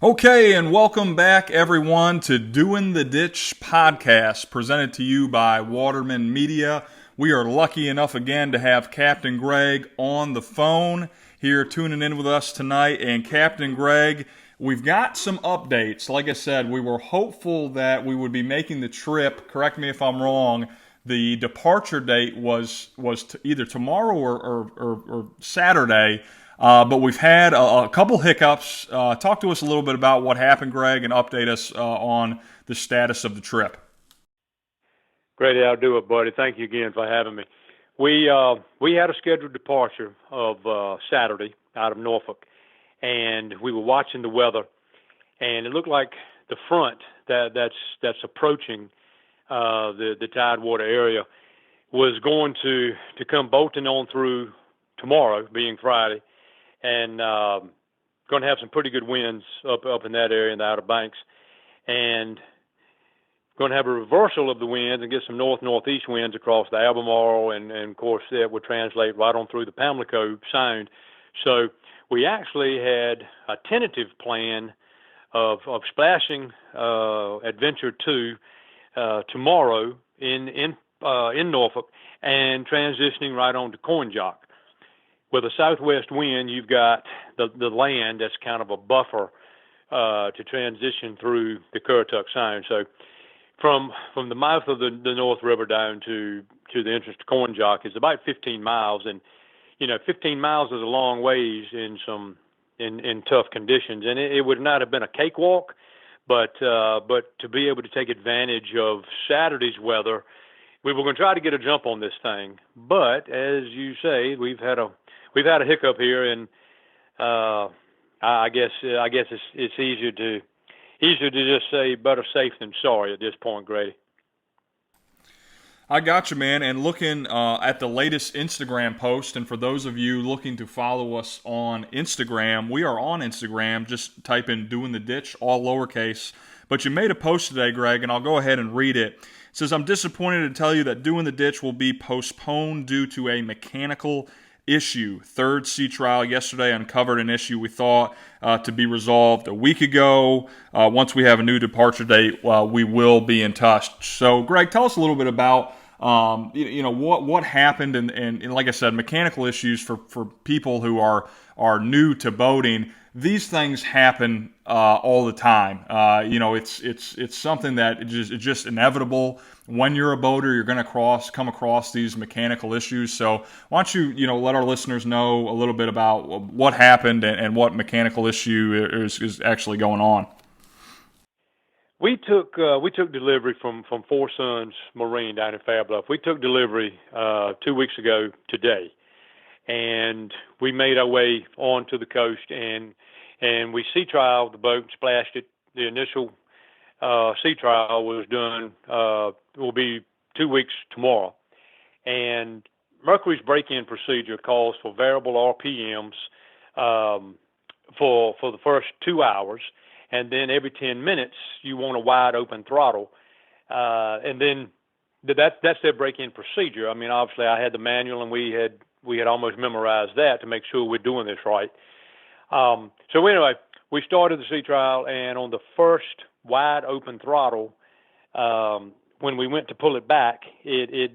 Okay, and welcome back, everyone, to Doing the Ditch podcast, presented to you by Waterman Media. We are lucky enough again to have Captain Greg on the phone here tuning in with us tonight. And Captain Greg, we've got some updates. Like I said, we were hopeful that we would be making the trip. Correct me if I'm wrong. The departure date was either tomorrow or Saturday. But we've had a couple hiccups. Talk to us a little bit about what happened, Greg, and update us on the status of the trip. Grady, I'll do it, buddy. Thank you again for having me. We had a scheduled departure of Saturday out of Norfolk, and we were watching the weather, and it looked like the front that's approaching the Tidewater area was going to come bolting on through tomorrow, being Friday, and going to have some pretty good winds up in that area in the Outer Banks, and going to have a reversal of the winds and get some northeast winds across the Albemarle, and of course that would translate right on through the Pamlico Sound. So we actually had a tentative plan of splashing Adventure 2 tomorrow in Norfolk and transitioning right on to Coin Jock. With a southwest wind, you've got the land that's kind of a buffer to transition through the Currituck Sound. So from the mouth of the North River down to the entrance to Coin Jock is about 15 miles, and 15 miles is a long ways in tough conditions, and it would not have been a cakewalk, but to be able to take advantage of Saturday's weather, we were going to try to get a jump on this thing. But as you say, we've had a hiccup here, and I guess it's easier to just say better safe than sorry at this point, Grady. I got you, man. And looking at the latest Instagram post, and for those of you looking to follow us on Instagram, we are on Instagram. Just type in Doing the Ditch, all lowercase. But you made a post today, Greg, and I'll go ahead and read it. It says, "I'm disappointed to tell you that Doing the Ditch will be postponed due to a mechanical issue. Third sea trial yesterday uncovered an issue we thought to be resolved a week ago. Once we have a new departure date, we will be in touch." So, Greg, tell us a little bit about what happened, and like I said, mechanical issues for people who are new to boating. These things happen all the time. It's something that is just inevitable. When you're a boater, you're going to come across these mechanical issues. So why don't you let our listeners know a little bit about what happened and what mechanical issue is actually going on. We took delivery from Four Sons Marine down in Fair Bluff. We took delivery 2 weeks ago today, and we made our way onto the coast, and we sea trialed the boat, splashed it. The initial sea trial was done, will be 2 weeks tomorrow. And Mercury's break-in procedure calls for variable RPMs for the first 2 hours, and then every 10 minutes you want a wide open throttle. And then that's their break-in procedure. I mean, obviously I had the manual, and we had almost memorized that to make sure we're doing this right. So anyway, we started the sea trial, and on the first wide open throttle, when we went to pull it back, it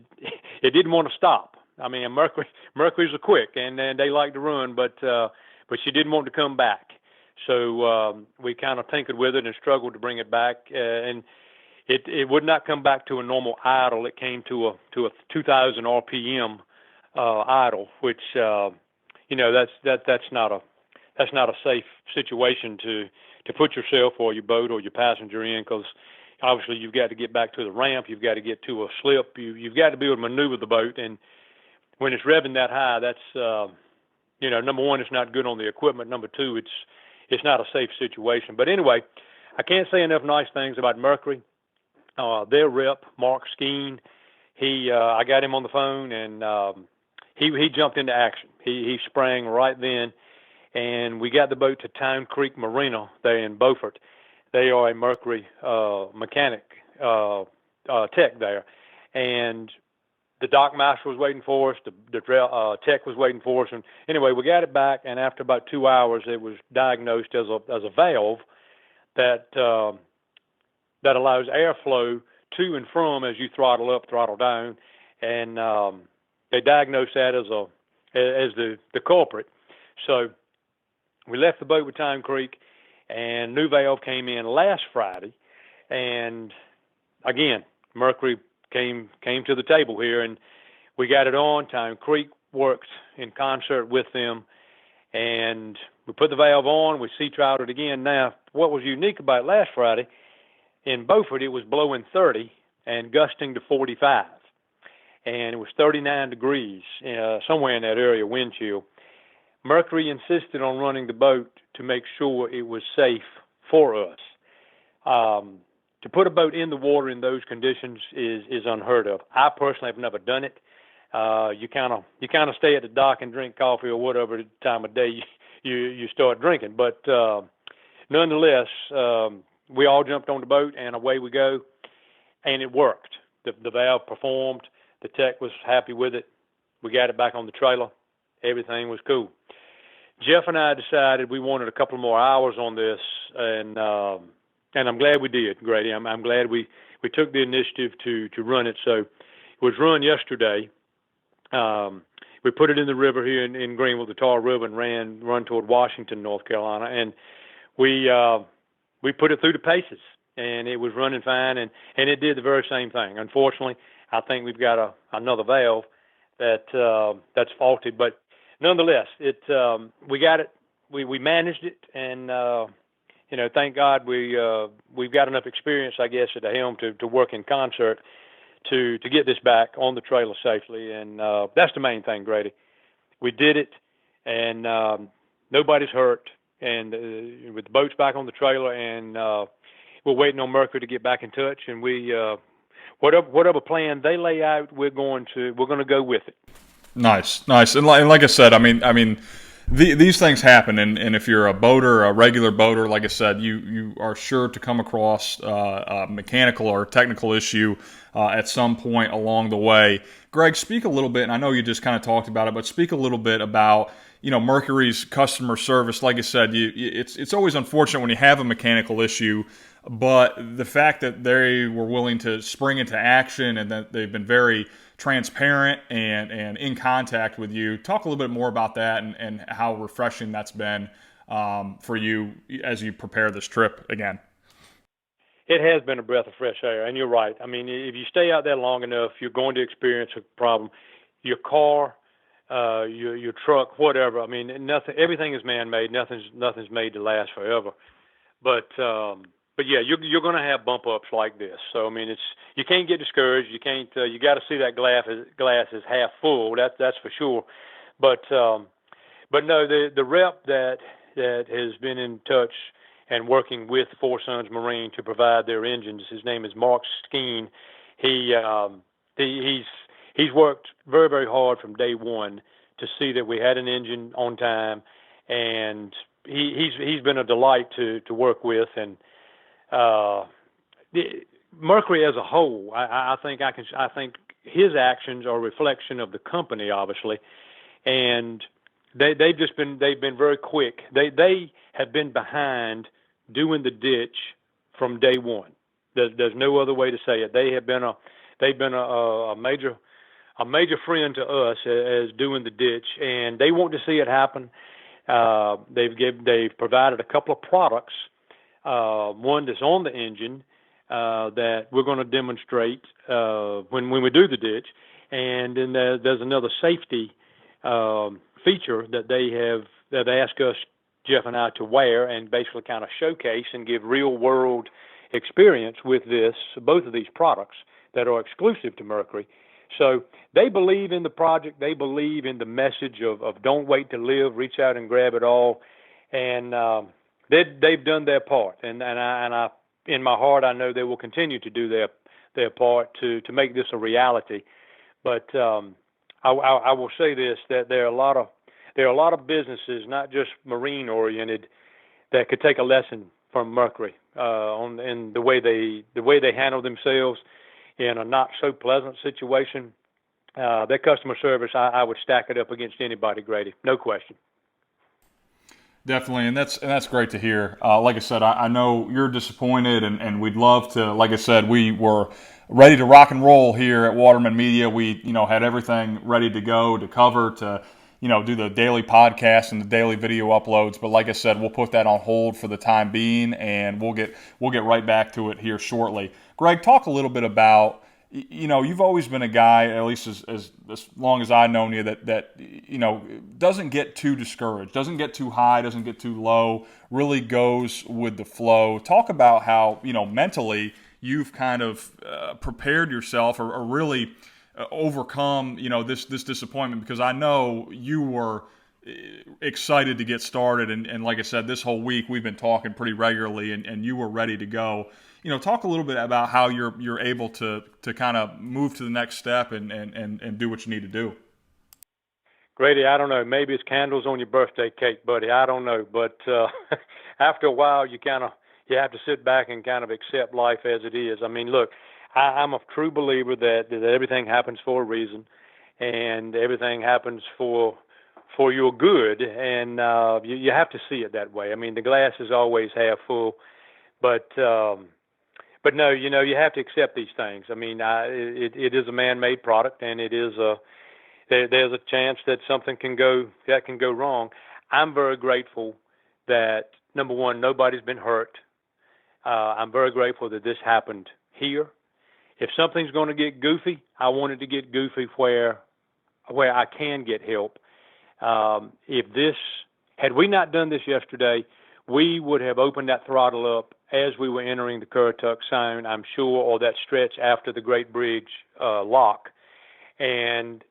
didn't want to stop. I mean, Mercury's are quick, and they like to run, but she didn't want to come back. So we kind of tinkered with it and struggled to bring it back, and it would not come back to a normal idle. It came to a 2,000 RPM idle, which that's not a safe situation to put yourself or your boat or your passenger in, because obviously you've got to get back to the ramp, you've got to get to a slip, you've got to be able to maneuver the boat, and when it's revving that high, that's number one, it's not good on the equipment. Number two, it's not a safe situation. But anyway, I can't say enough nice things about Mercury. Their rep, Mark Skeen, I got him on the phone, and he jumped into action. He sprang right then, and we got the boat to Town Creek Marina there in Beaufort. They are a Mercury mechanic tech there, and the dock master was waiting for us. The tech was waiting for us, and anyway, we got it back. And after about 2 hours, it was diagnosed as a valve that that allows airflow to and from as you throttle up, throttle down, and they diagnosed that as the culprit. So we left the boat with Time Creek, and new valve came in last Friday, and again, Mercury came to the table here, and we got it on. Time Creek worked in concert with them, and we put the valve on. We sea trialed it again. Now, what was unique about last Friday, in Beaufort, it was blowing 30 and gusting to 45, and it was 39 degrees, somewhere in that area, wind chill. Mercury insisted on running the boat to make sure it was safe for us. To put a boat in the water in those conditions is unheard of. I personally have never done it. You kind of stay at the dock and drink coffee or whatever time of day you start drinking. But nonetheless, we all jumped on the boat and away we go, and it worked. The valve performed. The tech was happy with it. We got it back on the trailer. Everything was cool. Jeff and I decided we wanted a couple more hours on this, and I'm glad we did, Grady. I'm glad we took the initiative to run it. So it was run yesterday. We put it in the river here in Greenville, the Tar River, and run toward Washington, North Carolina, and we put it through the paces, and it was running fine, and it did the very same thing. Unfortunately, I think we've got another valve that's faulted, but nonetheless, we got it. We managed it, and thank God we've got enough experience, I guess, at the helm to work in concert to get this back on the trailer safely, and that's the main thing, Grady. We did it, and nobody's hurt, and with the boats back on the trailer, and we're waiting on Mercury to get back in touch, and we whatever plan they lay out, we're going to go with it. Nice, and like I said, I mean, these things happen, and if you're a boater, a regular boater, like I said, you are sure to come across a mechanical or technical issue at some point along the way. Greg, speak a little bit, and I know you just kind of talked about it, but speak a little bit about Mercury's customer service. Like I said, it's always unfortunate when you have a mechanical issue, but the fact that they were willing to spring into action and that they've been very transparent and in contact with you. Talk a little bit more about that and how refreshing that's been for you as you prepare this trip again. It has been a breath of fresh air, and you're right. I mean, if you stay out there long enough, you're going to experience a problem. Your car, your truck, whatever. I mean, everything is man-made. Nothing's made to last forever. But yeah, you're going to have bump ups like this. So I mean, you can't get discouraged. You can't. You got to see that glass is half full. That's for sure. But no, the rep that has been in touch and working with Four Sons Marine to provide their engines. His name is Mark Skeen. He's worked very, very hard from day one to see that we had an engine on time, and he's been a delight to work with. And Mercury as a whole, I think his actions are a reflection of the company, obviously, and they've been very quick. They have been behind doing the ditch from day one. There's no other way to say it. They've been a major friend to us as doing the ditch, and they want to see it happen. They've provided a couple of products. One that's on the engine that we're going to demonstrate when we do the ditch, and then there's another safety feature that they ask us, Jeff and I, to wear and basically kind of showcase and give real world experience with both of these products that are exclusive to Mercury. So they believe in the project. They believe in the message of don't wait to live, reach out and grab it all, and they've done their part. And I in my heart, I know they will continue to do their part to make this a reality. But I will say this, that there are a lot of businesses, not just marine oriented, that could take a lesson from Mercury in the way they handle themselves in a not so pleasant situation. Their customer service, I would stack it up against anybody, Grady, no question. Definitely, and that's great to hear. Like I said, I know you're disappointed, and we'd love to. Like I said, we were ready to rock and roll here at Waterman Media. We had everything ready to go to cover to do the daily podcast and the daily video uploads. But like I said, we'll put that on hold for the time being, and we'll get right back to it here shortly. Greg, talk a little bit about you've always been a guy, at least as long as I've known you, that doesn't get too discouraged, doesn't get too high, doesn't get too low, really goes with the flow. Talk about how, mentally you've kind of prepared yourself or really overcome, this disappointment, because I know you were excited to get started. And like I said, this whole week we've been talking pretty regularly, and you were ready to go. Talk a little bit about how you're able to kind of move to the next step and do what you need to do. Grady, I don't know. Maybe it's candles on your birthday cake, buddy. I don't know. But after a while, you have to sit back and kind of accept life as it is. I mean, look, I'm a true believer that everything happens for a reason, and everything happens for your good, and you have to see it that way. I mean, the glass is always half full, but no, you have to accept these things. I mean, it is a man-made product, and it is there's a chance that something can go wrong. I'm very grateful that, number one, nobody's been hurt. I'm very grateful that this happened here. If something's going to get goofy, I want it to get goofy where I can get help. Had we not done this yesterday, we would have opened that throttle up as we were entering the Currituck Sound, I'm sure, or that stretch after the Great Bridge lock. And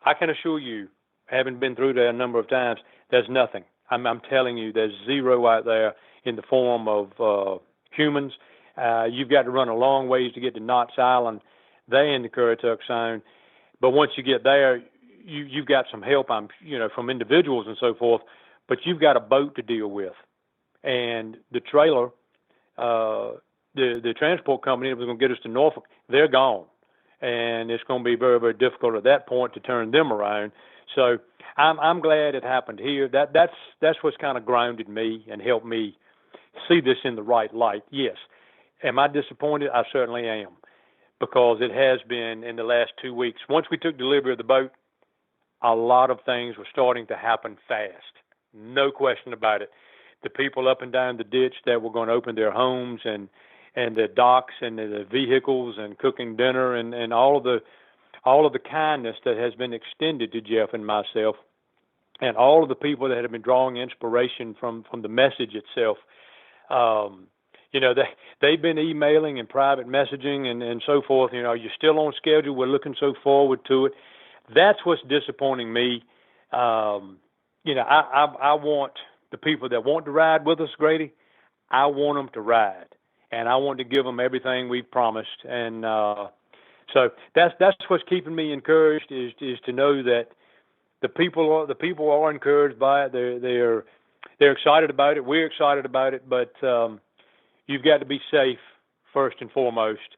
I can assure you, having been through there a number of times, there's nothing. I'm telling you, there's zero out there in the form of humans. You've got to run a long ways to get to Knott's Island, there in the Currituck Sound. But once you get there, you've got some help, from individuals and so forth, but you've got a boat to deal with. And the trailer, the transport company that was going to get us to Norfolk, they're gone. And it's going to be very, very difficult at that point to turn them around. So I'm glad it happened here. That's what's kind of grounded me and helped me see this in the right light. Yes. Am I disappointed? I certainly am, because it has been in the last 2 weeks. Once we took delivery of the boat, a lot of things were starting to happen fast. No question about it. The people up and down the ditch that were going to open their homes and the docks and the vehicles and cooking dinner and all of the kindness that has been extended to Jeff and myself, and all of the people that have been drawing inspiration from the message itself. They've been emailing and private messaging and so forth. You're still on schedule. We're looking so forward to it. That's what's disappointing me. I want the people that want to ride with us, Grady, I want them to ride, and I want to give them everything we've promised. And so that's what's keeping me encouraged is to know that the people are encouraged by it. They're excited about it. We're excited about it, but you've got to be safe first and foremost,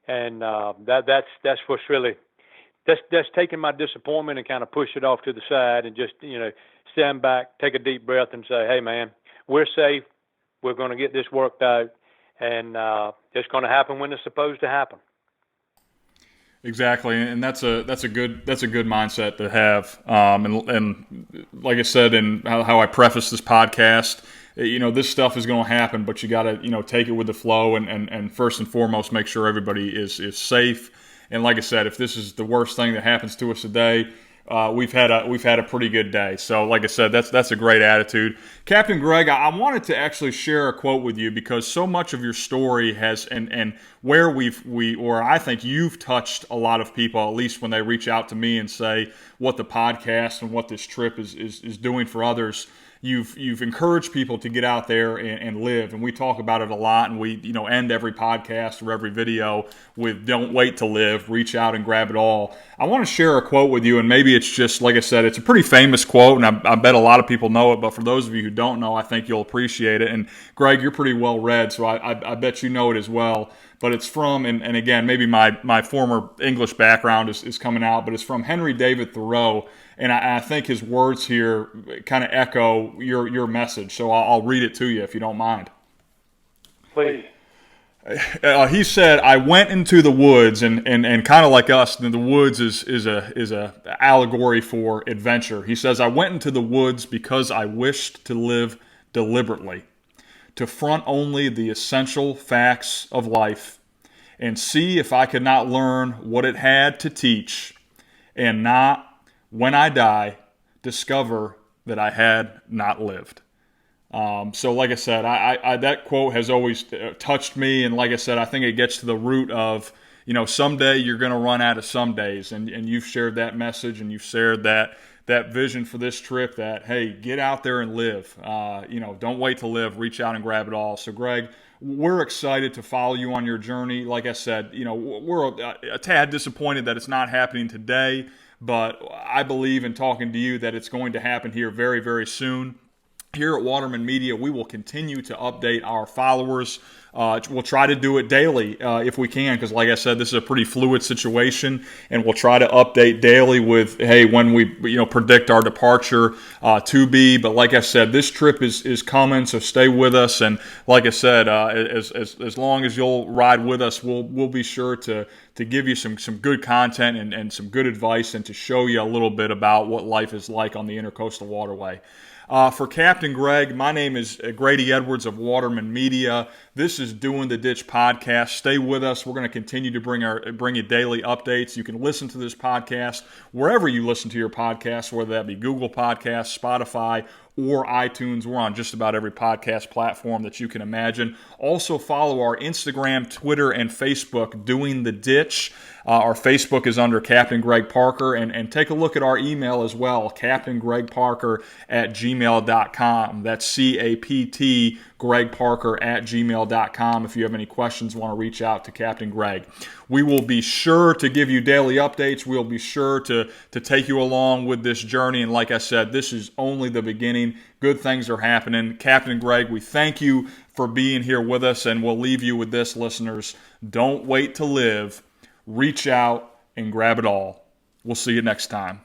and that's what's really that's taking my disappointment and kind of push it off to the side and just stand back, take a deep breath, and say, hey man, we're safe. We're going to get this worked out, and it's going to happen when it's supposed to happen. Exactly, and that's a good mindset to have. And like I said, and how I preface this podcast, this stuff is going to happen, but you got to take it with the flow, and first and foremost, make sure everybody is safe. And like I said, if this is the worst thing that happens to us today, we've had a pretty good day. So like I said, that's a great attitude. Captain Greg, I wanted to actually share a quote with you because so much of your story has and where I think you've touched a lot of people, at least when they reach out to me and say what the podcast and what this trip is doing for others. You've encouraged people to get out there and live, and we talk about it a lot, and we end every podcast or every video with "Don't wait to live, reach out and grab it all." I want to share a quote with you, and maybe it's just like I said, it's a pretty famous quote, and I bet a lot of people know it. But for those of you who don't know, I think you'll appreciate it. And Greg, you're pretty well read, so I bet you know it as well. But it's from, and again, maybe my former English background is coming out, but it's from Henry David Thoreau. And I think his words here kind of echo your message. So I'll read it to you if you don't mind. Please. He said, "I went into the woods," and kind of like us, the woods is a allegory for adventure. He says, "I went into the woods because I wished to live deliberately, to front only the essential facts of life, and see if I could not learn what it had to teach, and not, when I die, discover that I had not lived." So, like I said, I that quote has always touched me, and like I said, I think it gets to the root of, someday you're going to run out of some days, and you've shared that message, and you've shared that vision for this trip. That, hey, get out there and live. Don't wait to live. Reach out and grab it all. So, Greg, we're excited to follow you on your journey. Like I said, we're a tad disappointed that it's not happening today, but I believe in talking to you that it's going to happen here very, very soon. Here at Waterman Media, we will continue to update our followers. We'll try to do it daily if we can, because like I said, this is a pretty fluid situation, and we'll try to update daily with, hey, when we predict our departure to be. But like I said, this trip is coming, so stay with us. And like I said, as long as you'll ride with us, we'll be sure to give you some good content and some good advice, and to show you a little bit about what life is like on the Intercoastal Waterway. For Captain Greg, my name is Grady Edwards of Waterman Media. This is Doing the Ditch podcast. Stay with us. We're going to continue to bring you daily updates. You can listen to this podcast wherever you listen to your podcasts, whether that be Google Podcasts, Spotify, or iTunes. We're on just about every podcast platform that you can imagine. Also follow our Instagram, Twitter, and Facebook, Doing the Ditch. Our Facebook is under Captain Greg Parker, and take a look at our email as well, captaingregparker@gmail.com. That's CAPT Greg Parker at gmail.com. If you have any questions, want to reach out to Captain Greg. We will be sure to give you daily updates. We'll be sure to take you along with this journey. And like I said, this is only the beginning. Good things are happening. Captain Greg, we thank you for being here with us, and we'll leave you with this, listeners. Don't wait to live. Reach out and grab it all. We'll see you next time.